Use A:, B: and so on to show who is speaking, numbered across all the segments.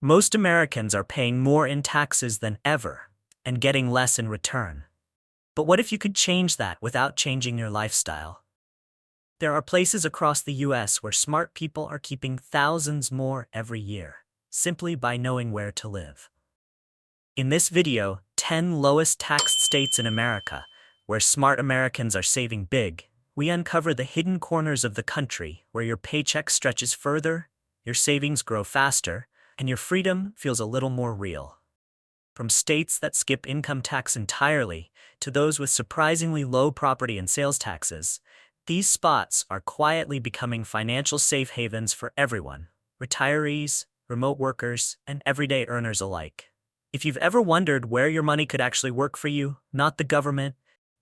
A: Most Americans are paying more in taxes than ever and getting less in return. But what if you could change that without changing your lifestyle? There are places across the US where smart people are keeping thousands more every year, simply by knowing where to live. In this video, 10 lowest taxed states in America, where smart Americans are saving big, we uncover the hidden corners of the country where your paycheck stretches further, your savings grow faster, and your freedom feels a little more real. From states that skip income tax entirely to those with surprisingly low property and sales taxes, these spots are quietly becoming financial safe havens for everyone, retirees, remote workers, and everyday earners alike. If you've ever wondered where your money could actually work for you, not the government,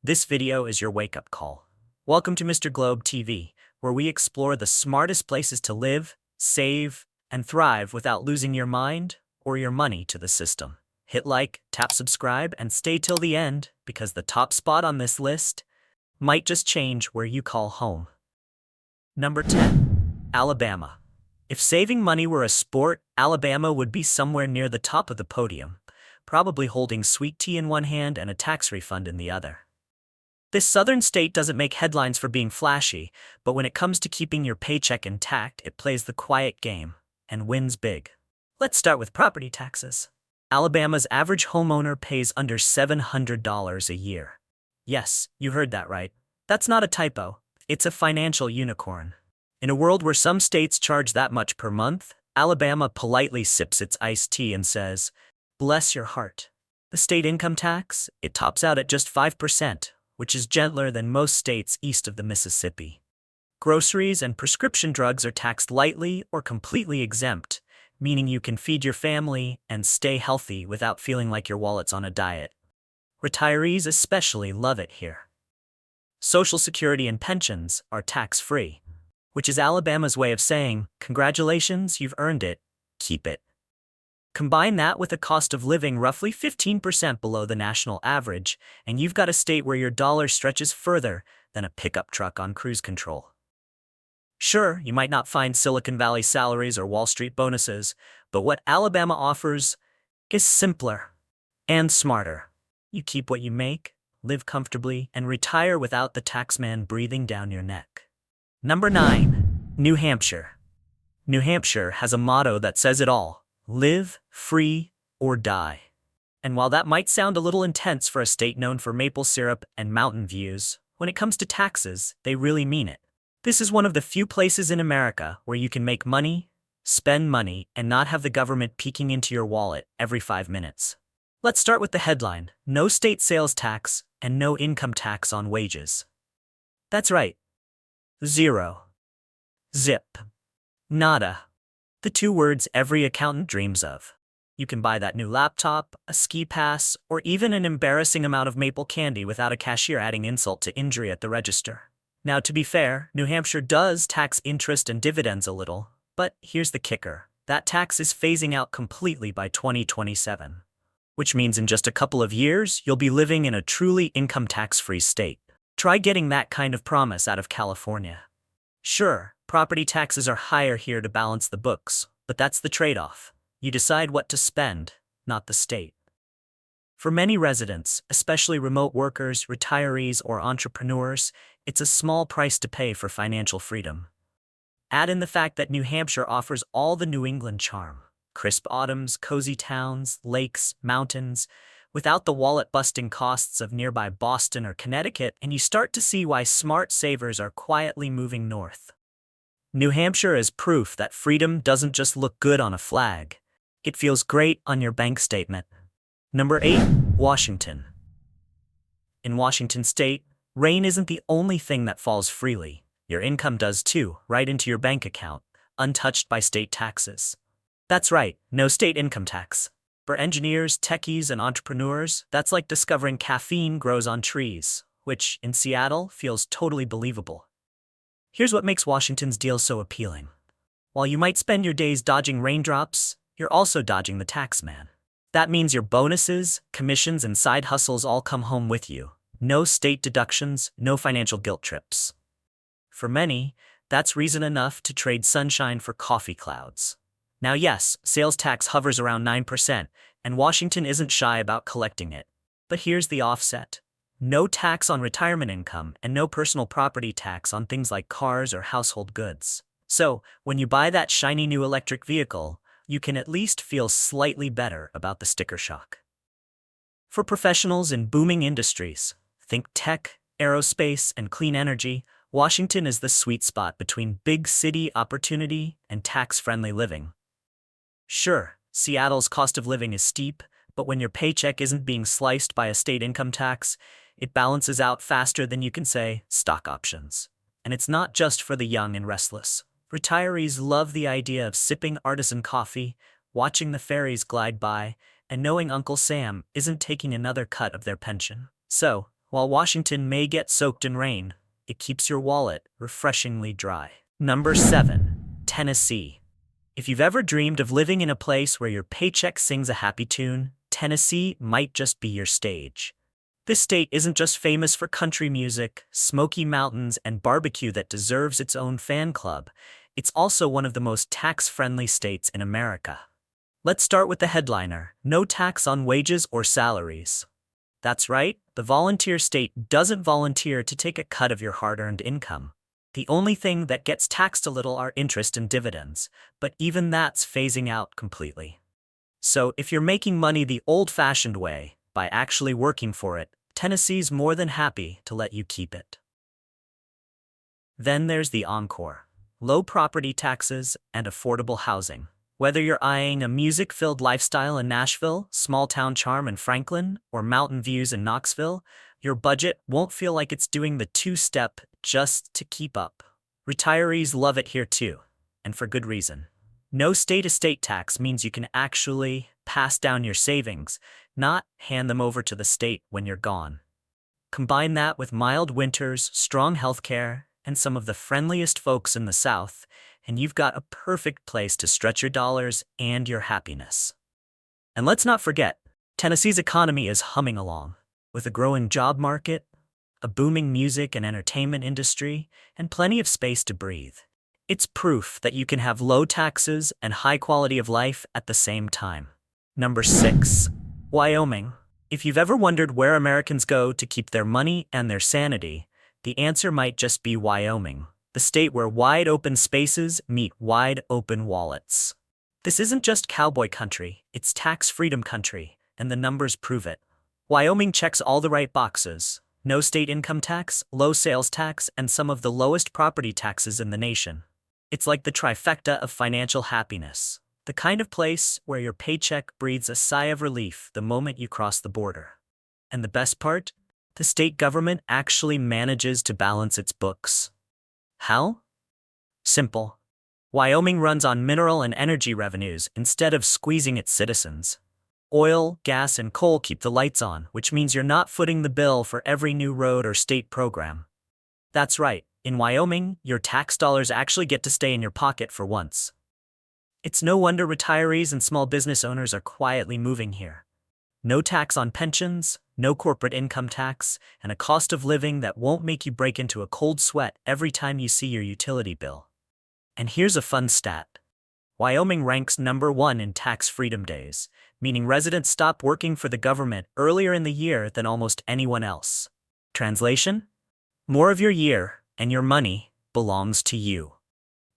A: this video is your wake-up call. Welcome to Mr. Globe TV, where we explore the smartest places to live, save, and thrive without losing your mind or your money to the system. Hit like, tap subscribe, and stay till the end, because the top spot on this list might just change where you call home. Number 10. Alabama. If saving money were a sport, Alabama would be somewhere near the top of the podium, probably holding sweet tea in one hand and a tax refund in the other. This southern state doesn't make headlines for being flashy, but when it comes to keeping your paycheck intact, it plays the quiet game and wins big. Let's start with property taxes. Alabama's average homeowner pays under $700 a year. Yes, you heard that right. That's not a typo. It's a financial unicorn. In a world where some states charge that much per month, Alabama politely sips its iced tea and says, "Bless your heart." The state income tax, it tops out at just 5%, which is gentler than most states east of the Mississippi. Groceries and prescription drugs are taxed lightly or completely exempt, meaning you can feed your family and stay healthy without feeling like your wallet's on a diet. Retirees especially love it here. Social Security and pensions are tax-free, which is Alabama's way of saying, congratulations, you've earned it, keep it. Combine that with a cost of living roughly 15% below the national average, and you've got a state where your dollar stretches further than a pickup truck on cruise control. Sure, you might not find Silicon Valley salaries or Wall Street bonuses, but what Alabama offers is simpler and smarter. You keep what you make, live comfortably, and retire without the taxman breathing down your neck. Number 9. New Hampshire. New Hampshire has a motto that says it all: live free or die. And while that might sound a little intense for a state known for maple syrup and mountain views, when it comes to taxes, they really mean it. This is one of the few places in America where you can make money, spend money, and not have the government peeking into your wallet every 5 minutes. Let's start with the headline: no state sales tax and no income tax on wages. That's right. Zero. Zip. Nada. The two words every accountant dreams of. You can buy that new laptop, a ski pass, or even an embarrassing amount of maple candy without a cashier adding insult to injury at the register. Now, to be fair, New Hampshire does tax interest and dividends a little, but here's the kicker: that tax is phasing out completely by 2027. Which means in just a couple of years, you'll be living in a truly income tax-free state. Try getting that kind of promise out of California. Sure, property taxes are higher here to balance the books, but that's the trade-off. You decide what to spend, not the state. For many residents, especially remote workers, retirees, or entrepreneurs, it's a small price to pay for financial freedom. Add in the fact that New Hampshire offers all the New England charm: crisp autumns, cozy towns, lakes, mountains, without the wallet-busting costs of nearby Boston or Connecticut, and you start to see why smart savers are quietly moving north. New Hampshire is proof that freedom doesn't just look good on a flag. It feels great on your bank statement. Number 8. Washington. In Washington state, rain isn't the only thing that falls freely. Your income does too, right into your bank account, untouched by state taxes. That's right, no state income tax. For engineers, techies, and entrepreneurs, that's like discovering caffeine grows on trees, which, in Seattle, feels totally believable. Here's what makes Washington's deal so appealing. While you might spend your days dodging raindrops, you're also dodging the taxman. That means your bonuses, commissions, and side hustles all come home with you. No state deductions, no financial guilt trips. For many, that's reason enough to trade sunshine for coffee clouds. Now yes, sales tax hovers around 9%, and Washington isn't shy about collecting it. But here's the offset. No tax on retirement income and no personal property tax on things like cars or household goods. So, when you buy that shiny new electric vehicle, you can at least feel slightly better about the sticker shock. For professionals in booming industries, think tech, aerospace, and clean energy, Washington is the sweet spot between big city opportunity and tax-friendly living. Sure, Seattle's cost of living is steep, but when your paycheck isn't being sliced by a state income tax, it balances out faster than you can say stock options. And it's not just for the young and restless. Retirees love the idea of sipping artisan coffee, watching the ferries glide by, and knowing Uncle Sam isn't taking another cut of their pension. So, while Washington may get soaked in rain, it keeps your wallet refreshingly dry. Number 7. Tennessee. If you've ever dreamed of living in a place where your paycheck sings a happy tune, Tennessee might just be your stage. This state isn't just famous for country music, smoky mountains, and barbecue that deserves its own fan club. It's also one of the most tax-friendly states in America. Let's start with the headliner: no tax on wages or salaries. That's right, the volunteer state doesn't volunteer to take a cut of your hard-earned income. The only thing that gets taxed a little are interest and dividends, but even that's phasing out completely. So if you're making money the old-fashioned way, by actually working for it, Tennessee's more than happy to let you keep it. Then there's the encore: low property taxes and affordable housing. Whether you're eyeing a music-filled lifestyle in Nashville, small-town charm in Franklin, or mountain views in Knoxville, your budget won't feel like it's doing the two-step just to keep up. Retirees love it here too, and for good reason. No state-to-state tax means you can actually pass down your savings, not hand them over to the state when you're gone. Combine that with mild winters, strong healthcare, and some of the friendliest folks in the South, and you've got a perfect place to stretch your dollars and your happiness. And let's not forget, Tennessee's economy is humming along, with a growing job market, a booming music and entertainment industry, and plenty of space to breathe. It's proof that you can have low taxes and high quality of life at the same time. Number 6. Wyoming. If you've ever wondered where Americans go to keep their money and their sanity, the answer might just be Wyoming, the state where wide open spaces meet wide open wallets. This isn't just cowboy country, it's tax freedom country, and the numbers prove it. Wyoming checks all the right boxes: no state income tax, low sales tax, and some of the lowest property taxes in the nation. It's like the trifecta of financial happiness, the kind of place where your paycheck breathes a sigh of relief the moment you cross the border. And the best part? The state government actually manages to balance its books. How? Simple. Wyoming runs on mineral and energy revenues instead of squeezing its citizens. Oil, gas, and coal keep the lights on, which means you're not footing the bill for every new road or state program. That's right, in Wyoming, your tax dollars actually get to stay in your pocket for once. It's no wonder retirees and small business owners are quietly moving here. No tax on pensions, no corporate income tax, and a cost of living that won't make you break into a cold sweat every time you see your utility bill. And here's a fun stat. Wyoming ranks number 1 in tax freedom days, meaning residents stop working for the government earlier in the year than almost anyone else. Translation? More of your year and your money belongs to you.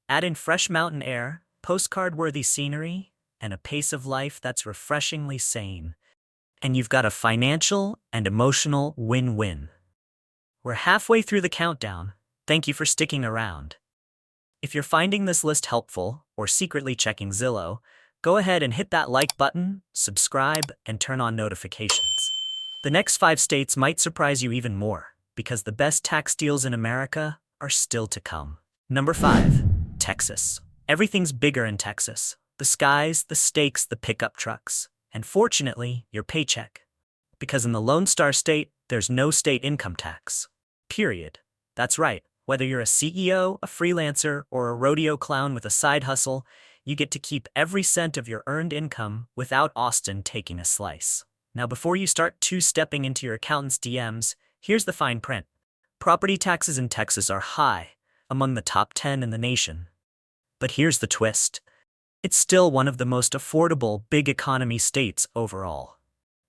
A: Add in fresh mountain air, postcard-worthy scenery, and a pace of life that's refreshingly sane, and you've got a financial and emotional win-win. We're halfway through the countdown. Thank you for sticking around. If you're finding this list helpful or secretly checking Zillow, go ahead and hit that like button, subscribe, and turn on notifications. The next 5 states might surprise you even more, because the best tax deals in America are still to come. Number 5. Texas. Everything's bigger in Texas. The skies, the stakes, the pickup trucks. And fortunately, your paycheck. Because in the Lone Star State, there's no state income tax. Period. That's right. Whether you're a CEO, a freelancer, or a rodeo clown with a side hustle, you get to keep every cent of your earned income without Austin taking a slice. Now before you start two-stepping into your accountant's DMs, here's the fine print. Property taxes in Texas are high, among the top 10 in the nation. But here's the twist. it's still one of the most affordable big economy states overall.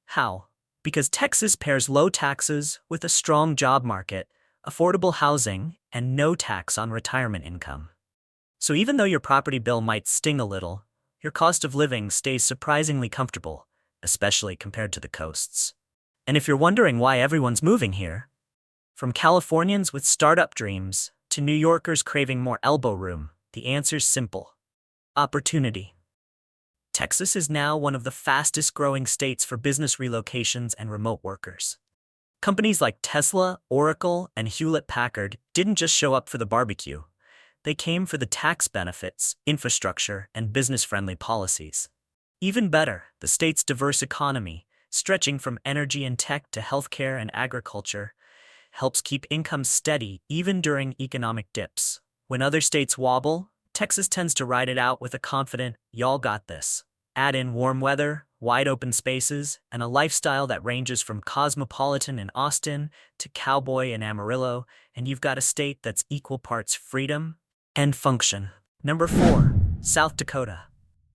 A: How? Because Texas pairs low taxes with a strong job market, affordable housing, and no tax on retirement income. So even though your property bill might sting a little, your cost of living stays surprisingly comfortable, especially compared to the coasts. And if you're wondering why everyone's moving here, from Californians with startup dreams to New Yorkers craving more elbow room, the answer's simple: opportunity. Texas is now one of the fastest growing states for business relocations and remote workers. Companies like Tesla, Oracle, and Hewlett-Packard didn't just show up for the barbecue. They came for the tax benefits, infrastructure, and business-friendly policies. Even better, the state's diverse economy, stretching from energy and tech to healthcare and agriculture, helps keep incomes steady even during economic dips. When other states wobble, Texas tends to ride it out with a confident, "Y'all got this." Add in warm weather, wide open spaces, and a lifestyle that ranges from cosmopolitan in Austin to cowboy in Amarillo, and you've got a state that's equal parts freedom and function. Number 4. South Dakota.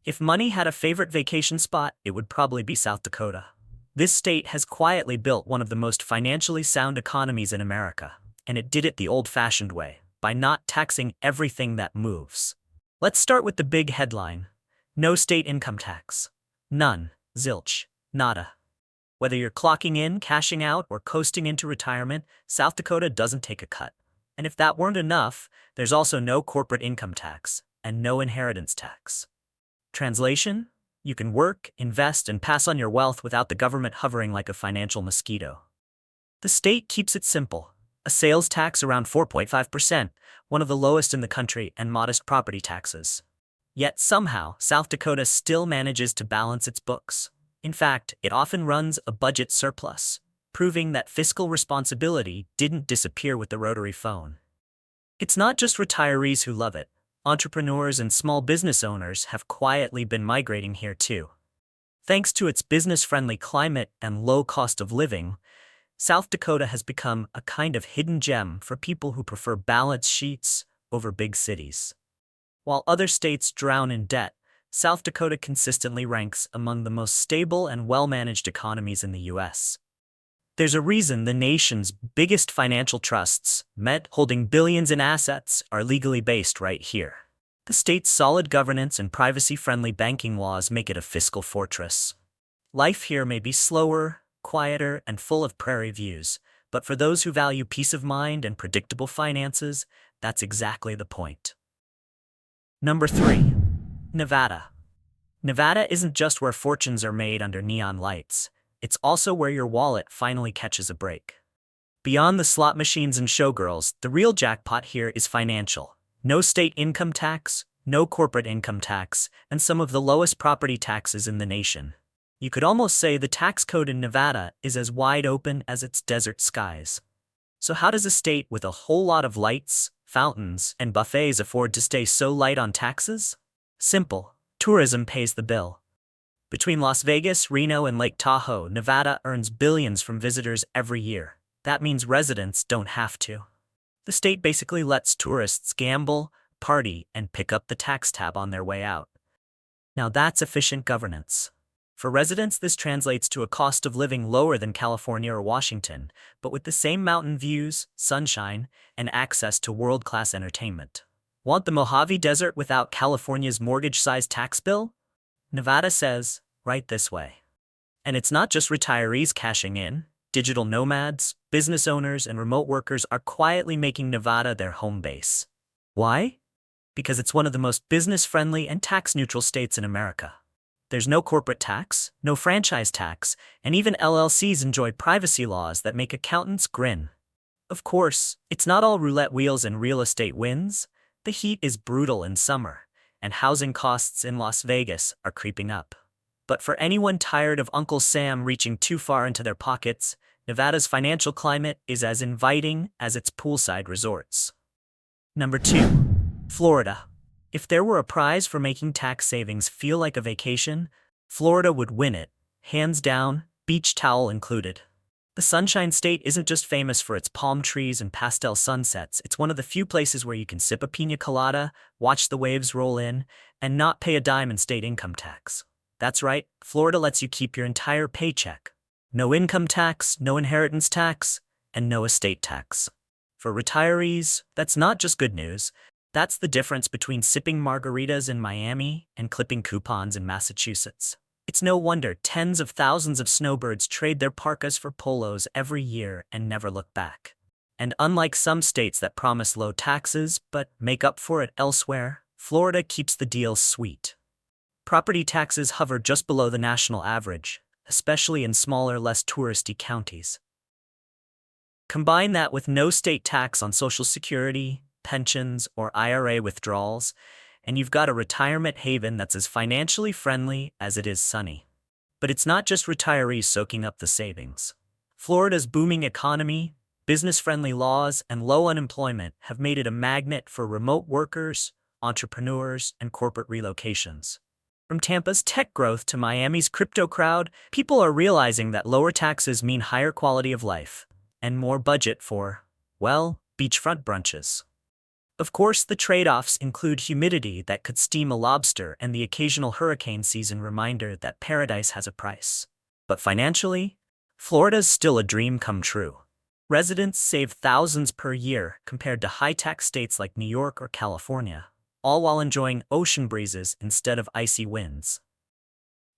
A: If money had a favorite vacation spot, it would probably be South Dakota. This state has quietly built one of the most financially sound economies in America, and it did it the old-fashioned way, by not taxing everything that moves. Let's start with the big headline. No state income tax. None. Zilch. Nada. Whether you're clocking in, cashing out, or coasting into retirement, South Dakota doesn't take a cut. And if that weren't enough, there's also no corporate income tax and no inheritance tax. Translation? You can work, invest, and pass on your wealth without the government hovering like a financial mosquito. The state keeps it simple. A sales tax around 4.5%, one of the lowest in the country, and modest property taxes. Yet somehow, South Dakota still manages to balance its books. In fact, it often runs a budget surplus, proving that fiscal responsibility didn't disappear with the rotary phone. It's not just retirees who love it. Entrepreneurs and small business owners have quietly been migrating here too. Thanks to its business-friendly climate and low cost of living, South Dakota has become a kind of hidden gem for people who prefer balance sheets over big cities. While other states drown in debt, South Dakota consistently ranks among the most stable and well-managed economies in the U.S. There's a reason the nation's biggest financial trusts, Met, holding billions in assets, are legally based right here. The state's solid governance and privacy-friendly banking laws make it a fiscal fortress. Life here may be slower, quieter, and full of prairie views, but for those who value peace of mind and predictable finances, that's exactly the point. Number 3. Nevada. Nevada isn't just where fortunes are made under neon lights. It's also where your wallet finally catches a break. Beyond the slot machines and showgirls, the real jackpot here is financial. No state income tax, no corporate income tax, and some of the lowest property taxes in the nation. You could almost say the tax code in Nevada is as wide open as its desert skies. So how does a state with a whole lot of lights, fountains, and buffets afford to stay so light on taxes? Simple. Tourism pays the bill. Between Las Vegas, Reno, and Lake Tahoe, Nevada earns billions from visitors every year. That means residents don't have to. The state basically lets tourists gamble, party, and pick up the tax tab on their way out. Now that's efficient governance. For residents, this translates to a cost of living lower than California or Washington, but with the same mountain views, sunshine, and access to world-class entertainment. Want the Mojave Desert without California's mortgage-sized tax bill? Nevada says, right this way. And it's not just retirees cashing in. Digital nomads, business owners, and remote workers are quietly making Nevada their home base. Why? Because it's one of the most business-friendly and tax-neutral states in America. There's no corporate tax, no franchise tax, and even LLCs enjoy privacy laws that make accountants grin. Of course, it's not all roulette wheels and real estate wins. The heat is brutal in summer, and housing costs in Las Vegas are creeping up. But for anyone tired of Uncle Sam reaching too far into their pockets, Nevada's financial climate is as inviting as its poolside resorts. Number 2. Florida. If there were a prize for making tax savings feel like a vacation, Florida would win it, hands down, beach towel included. The Sunshine State isn't just famous for its palm trees and pastel sunsets, it's one of the few places where you can sip a pina colada, watch the waves roll in, and not pay a dime in state income tax. That's right, Florida lets you keep your entire paycheck. No income tax, no inheritance tax, and no estate tax. For retirees, that's not just good news. That's the difference between sipping margaritas in Miami and clipping coupons in Massachusetts. It's no wonder tens of thousands of snowbirds trade their parkas for polos every year and never look back. And unlike some states that promise low taxes but make up for it elsewhere, Florida keeps the deal sweet. Property taxes hover just below the national average, especially in smaller, less touristy counties. Combine that with no state tax on Social Security, pensions, or IRA withdrawals, and you've got a retirement haven that's as financially friendly as it is sunny. But it's not just retirees soaking up the savings. Florida's booming economy, business-friendly laws, and low unemployment have made it a magnet for remote workers, entrepreneurs, and corporate relocations. From Tampa's tech growth to Miami's crypto crowd, people are realizing that lower taxes mean higher quality of life and more budget for, well, beachfront brunches. Of course, the trade-offs include humidity that could steam a lobster and the occasional hurricane season reminder that paradise has a price. But financially, Florida's still a dream come true. Residents save thousands per year compared to high-tax states like New York or California, all while enjoying ocean breezes instead of icy winds.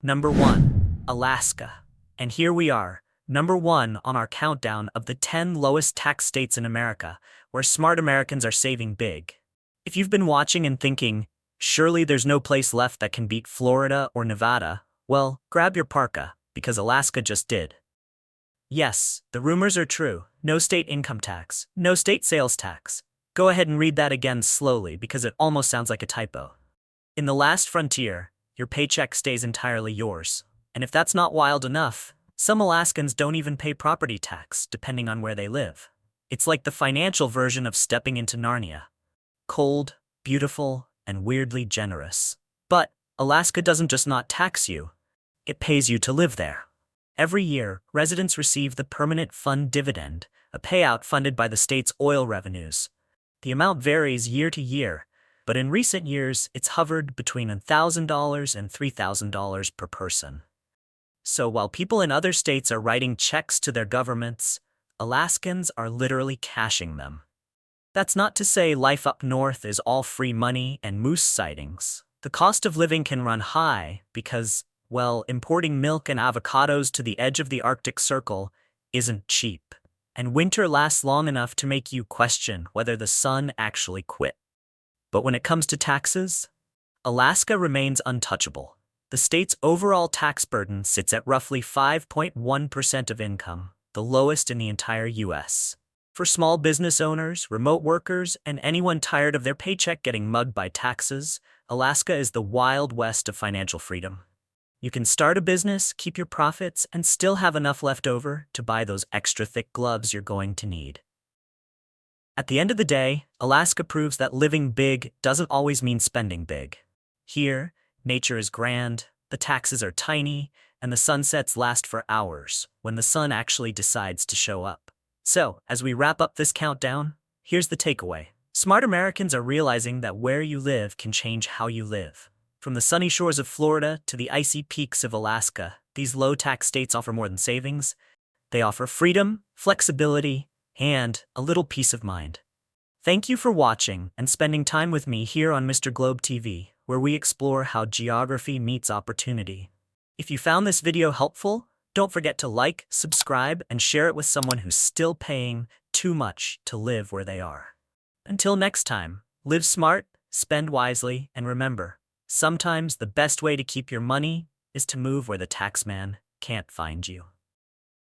A: Number 1. Alaska. And here we are, number 1 on our countdown of the 10 lowest tax states in America, where smart Americans are saving big. If you've been watching and thinking, surely there's no place left that can beat Florida or Nevada, well, grab your parka, because Alaska just did. Yes, the rumors are true. No state income tax, no state sales tax. Go ahead and read that again slowly because it almost sounds like a typo. In the last frontier, your paycheck stays entirely yours. And if that's not wild enough, some Alaskans don't even pay property tax, depending on where they live. It's like the financial version of stepping into Narnia. Cold, beautiful, and weirdly generous. But Alaska doesn't just not tax you, it pays you to live there. Every year, residents receive the Permanent Fund Dividend, a payout funded by the state's oil revenues. The amount varies year to year, but in recent years, it's hovered between $1,000 and $3,000 per person. So while people in other states are writing checks to their governments, Alaskans are literally cashing them. That's not to say life up north is all free money and moose sightings. The cost of living can run high because, well, importing milk and avocados to the edge of the Arctic Circle isn't cheap. And winter lasts long enough to make you question whether the sun actually quit. But when it comes to taxes, Alaska remains untouchable. The state's overall tax burden sits at roughly 5.1% of income, the lowest in the entire U.S. For small business owners, remote workers, and anyone tired of their paycheck getting mugged by taxes, Alaska is the Wild West of financial freedom. You can start a business, keep your profits, and still have enough left over to buy those extra thick gloves you're going to need. At the end of the day, Alaska proves that living big doesn't always mean spending big. Here, nature is grand, the taxes are tiny, and the sunsets last for hours when the sun actually decides to show up. So, as we wrap up this countdown, here's the takeaway. Smart Americans are realizing that where you live can change how you live. From the sunny shores of Florida to the icy peaks of Alaska, these low-tax states offer more than savings. They offer freedom, flexibility, and a little peace of mind. Thank you for watching and spending time with me here on Mr. Globe TV, where we explore how geography meets opportunity. If you found this video helpful, don't forget to like, subscribe, and share it with someone who's still paying too much to live where they are. Until next time, live smart, spend wisely, and remember, sometimes the best way to keep your money is to move where the taxman can't find you.